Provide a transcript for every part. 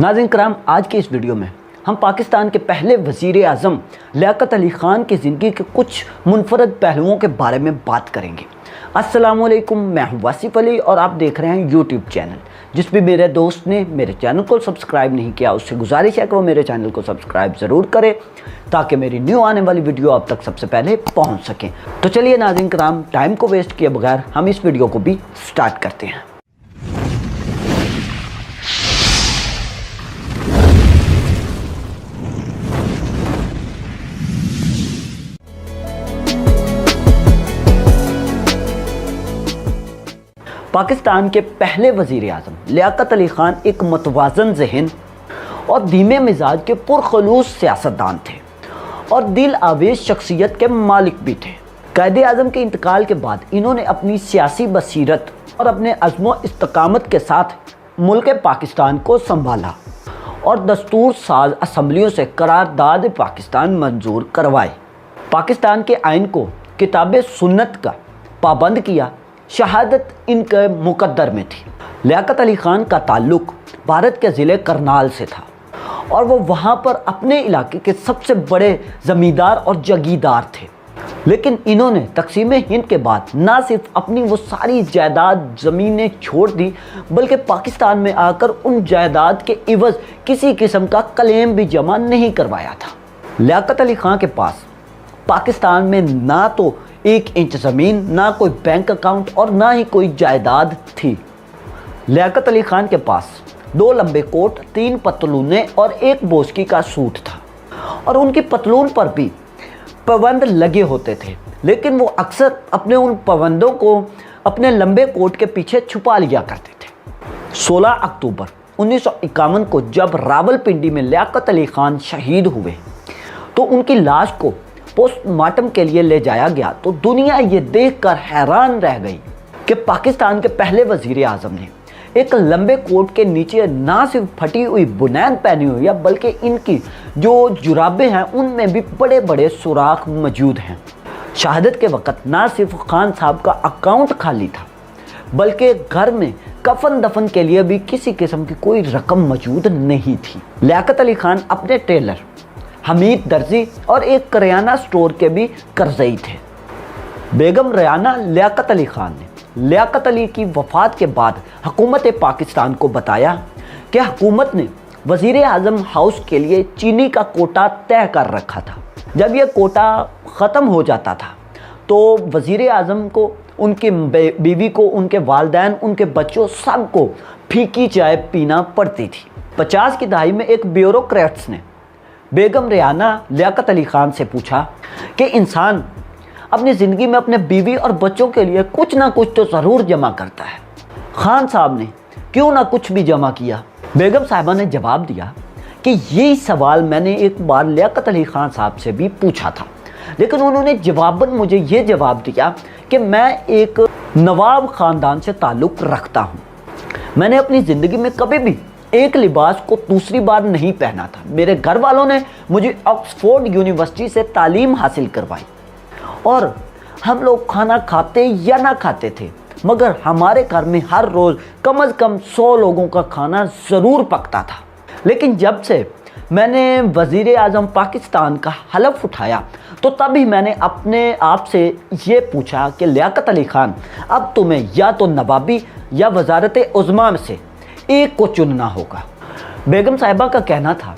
नाज़रीन करام, आज की इस वीडियो में हम पाकिस्तान के पहले वज़ीर आज़म लियाकत अली ख़ान की ज़िंदगी के कुछ मुनफरद पहलुओं के बारे में बात करेंगे। अस्सलामुअलैकुम, मैं हूं वासिफ़ अली और आप देख रहे हैं यूट्यूब चैनल। जिस भी मेरे दोस्त ने मेरे चैनल को सब्सक्राइब नहीं किया उससे गुजारिश है कि वो मेरे चैनल को सब्सक्राइब ज़रूर करें ताकि मेरी न्यू आने वाली वीडियो आप तक सबसे पहले पहुँच सकें। तो चलिए नाज़रीन करम, टाइम को वेस्ट किए बगैर हम इस वीडियो को भी स्टार्ट करते हैं। पाकिस्तान के पहले वज़ीर आज़म लियाकत अली ख़ान एक मतवाज़न ज़हन और धीमे मिजाज के पुरखलूस सियासतदान थे और दिल आवेश शख्सियत के मालिक भी थे। क़ायदे आज़म के इंतकाल के बाद इन्होंने अपनी सियासी बसीरत और अपने अज़्म इस्तकामत के साथ मुल्क पाकिस्तान को संभाला और दस्तूर साज असम्बलियों से करारदाद पाकिस्तान मंजूर करवाए। पाकिस्तान के आइन को किताब सुन्नत का पाबंद किया। शहादत इनके मुकद्दर में थी। लियाकत अली ख़ान का ताल्लुक़ भारत के ज़िले करनाल से था और वो वहाँ पर अपने इलाके के सबसे बड़े ज़मींदार और जागीरदार थे। लेकिन इन्होंने तक़सीम हिंद के बाद ना सिर्फ अपनी वो सारी जायदाद ज़मीनें छोड़ दी बल्कि पाकिस्तान में आकर उन जायदाद के इवज़ किसी किस्म का क्लेम भी जमा नहीं करवाया था। लियाकत अली ख़ान के पास पाकिस्तान में ना तो 1 इंच ज़मीन, ना कोई बैंक अकाउंट और ना ही कोई जायदाद थी। लियाकत अली ख़ान के पास 2 लंबे कोट, 3 पतलूनें और 1 बोस्की का सूट था और उनकी पतलून पर भी पाबंद लगे होते थे, लेकिन वो अक्सर अपने उन पाबंदों को अपने लंबे कोट के पीछे छुपा लिया करते थे। 16 अक्टूबर 1951 को जब रावलपिंडी में लियाकत अली ख़ान शहीद हुए तो उनकी लाश को पोस्टमार्टम के लिए ले जाया गया तो दुनिया ये देखकर हैरान रह गई कि पाकिस्तान के पहले वज़ीर आज़म ने एक लंबे कोट के नीचे ना सिर्फ फटी हुई बुनैन पहनी हुई है बल्कि इनकी जो जुराबें हैं उनमें भी बड़े बड़े सुराख मौजूद हैं। शहादत के वक़्त ना सिर्फ खान साहब का अकाउंट खाली था बल्कि घर में कफन दफन के लिए भी किसी किस्म की कोई रकम मौजूद नहीं थी। लियाकत अली ख़ान अपने टेलर हमीद दर्जी और एक करियाना स्टोर के भी कर्जई थे। बेगम रयाना लियाकत अली ख़ान ने लियाकत अली की वफ़ात के बाद हुकूमत पाकिस्तान को बताया कि हुकूमत ने वज़ीर आज़म हाउस के लिए चीनी का कोटा तय कर रखा था। जब यह कोटा ख़त्म हो जाता था तो वज़ीर आज़म को, उनकी बीवी को, उनके वालिदैन, उनके बच्चों सबको फीकी चाय पीना पड़ती थी। 50 की दहाई में एक ब्यूरोक्रेट्स ने बेगम रयाना लियाकत अली ख़ान से पूछा कि इंसान अपनी ज़िंदगी में अपने बीवी और बच्चों के लिए कुछ ना कुछ तो ज़रूर जमा करता है। खान साहब ने क्यों ना कुछ भी जमा किया। बेगम साहिबा ने जवाब दिया कि यही सवाल मैंने एक बार लियाकत अली ख़ान साहब से भी पूछा था, लेकिन उन्होंने जवाबन मुझे ये जवाब दिया कि मैं एक नवाब ख़ानदान से ताल्लुक़ रखता हूँ। मैंने अपनी ज़िंदगी में कभी भी एक लिबास को दूसरी बार नहीं पहना था। मेरे घर वालों ने मुझे ऑक्सफोर्ड यूनिवर्सिटी से तालीम हासिल करवाई और हम लोग खाना खाते या ना खाते थे मगर हमारे घर में हर रोज़ कम से कम 100 लोगों का खाना ज़रूर पकता था। लेकिन जब से मैंने वज़ीर आज़म पाकिस्तान का हलफ उठाया तो तभी मैंने अपने आप से ये पूछा कि लियाकत अली ख़ान, अब तुम्हें या तो नवाबी या वज़ारत उज़्मा में से एक को चुनना होगा। बेगम साहिबा का कहना था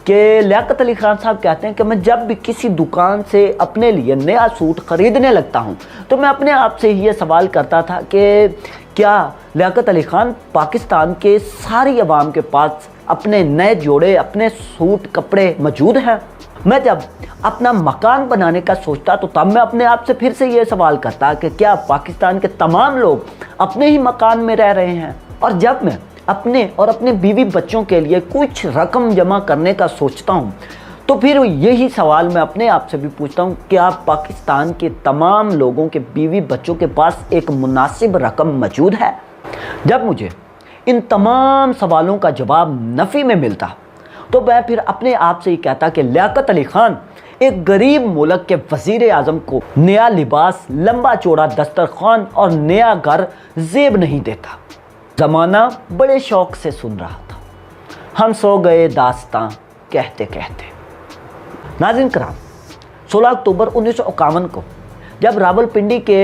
कि लियाकत अली ख़ान साहब कहते हैं कि मैं जब भी किसी दुकान से अपने लिए नया सूट ख़रीदने लगता हूं तो मैं अपने आप से ये सवाल करता था कि क्या लियाकत अली ख़ान पाकिस्तान के सारी अवाम के पास अपने नए जोड़े, अपने सूट कपड़े मौजूद हैं। मैं जब अपना मकान बनाने का सोचता तो तब मैं अपने आप से फिर से ये सवाल करता कि क्या पाकिस्तान के तमाम लोग अपने ही मकान में रह रहे हैं। और जब मैं अपने और अपने बीवी बच्चों के लिए कुछ रकम जमा करने का सोचता हूँ तो फिर यही सवाल मैं अपने आप से भी पूछता हूँ, क्या पाकिस्तान के तमाम लोगों के बीवी बच्चों के पास एक मुनासिब रकम मौजूद है। जब मुझे इन तमाम सवालों का जवाब नफ़ी में मिलता तो मैं फिर अपने आप से ही कहता कि लियाकत अली ख़ान एक गरीब मुल्क के वज़ीर आज़म को नया लिबास, लंबा चौड़ा दस्तरखान और नया घर ज़ेब नहीं देता। ज़माना बड़े शौक़ से सुन रहा था। ہم سو گئے داستاں کہتے کہتے۔ ناظرین کرام، 16 اکتوبر 1951 کو جب راولپنڈی کے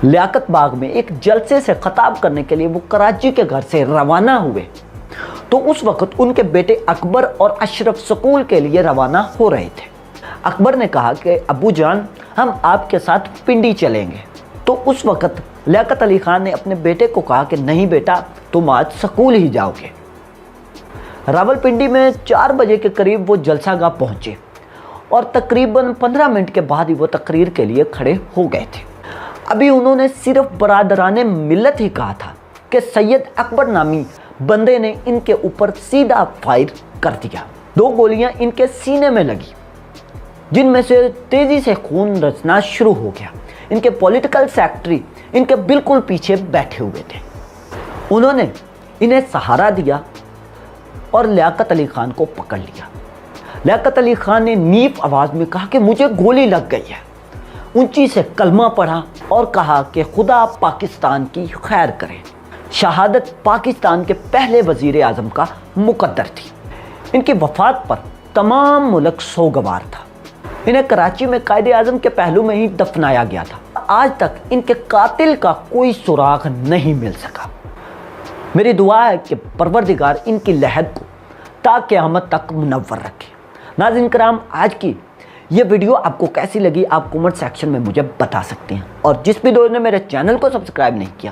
لیاقت باغ میں ایک جلسے سے خطاب کرنے کے لیے وہ کراچی کے گھر سے روانہ ہوئے تو اس وقت ان کے بیٹے اکبر اور اشرف سکول کے لیے روانہ ہو رہے تھے۔ اکبر نے کہا کہ ابو جان ہم آپ کے ساتھ پنڈی چلیں گے، تو اس وقت لیاقت علی خان نے اپنے بیٹے کو کہا کہ نہیں بیٹا، تم آج سکول ہی جاؤ گے۔ راولپنڈی میں 4 بجے کے قریب وہ جلسہ گاہ پہنچے اور تقریباً 15 منٹ کے بعد ہی وہ تقریر کے لیے کھڑے ہو گئے تھے۔ ابھی انہوں نے صرف برادران ملت ہی کہا تھا کہ سید اکبر نامی بندے نے ان کے اوپر سیدھا فائر کر دیا۔ 2 گولیاں ان کے سینے میں لگی، جن میں سے تیزی سے خون رسنا شروع ہو گیا۔ ان کے پولیٹیکل سیکرٹری ان کے بالکل پیچھے بیٹھے ہوئے تھے۔ انہوں نے انہیں سہارا دیا اور لیاقت علی خان کو پکڑ لیا۔ لیاقت علی خان نے نیف آواز میں کہا کہ مجھے گولی لگ گئی ہے، اونچی سے کلمہ پڑھا اور کہا کہ خدا پاکستان کی خیر کرے۔ شہادت پاکستان کے پہلے وزیر اعظم کا مقدر تھی۔ ان کی وفات پر تمام ملک سوگوار تھا۔ انہیں کراچی میں قائد اعظم کے پہلو میں ہی دفنایا گیا تھا۔ آج تک ان کے قاتل کا کوئی سراغ نہیں مل سکا۔ میری دعا ہے کہ پروردگار ان کی لہد کو تا قیامت تک منور رکھے۔ ناظرین کرام، آج کی یہ ویڈیو آپ کو کیسی لگی آپ کومنٹ سیکشن میں مجھے بتا سکتے ہیں، اور جس بھی دوست نے میرے چینل کو سبسکرائب نہیں کیا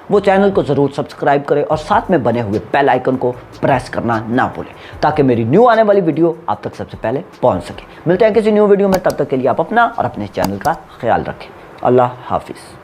وہ چینل کو ضرور سبسکرائب کرے اور ساتھ میں بنے ہوئے بیل آئیکن کو پریس کرنا نہ بھولیں تاکہ میری نیو آنے والی ویڈیو آپ تک سب سے پہلے پہنچ سکے۔ ملتے ہیں کسی نیو ویڈیو میں، تب تک کے لیے آپ اپنا اور اپنے چینل کا خیال رکھیں۔ اللہ حافظ۔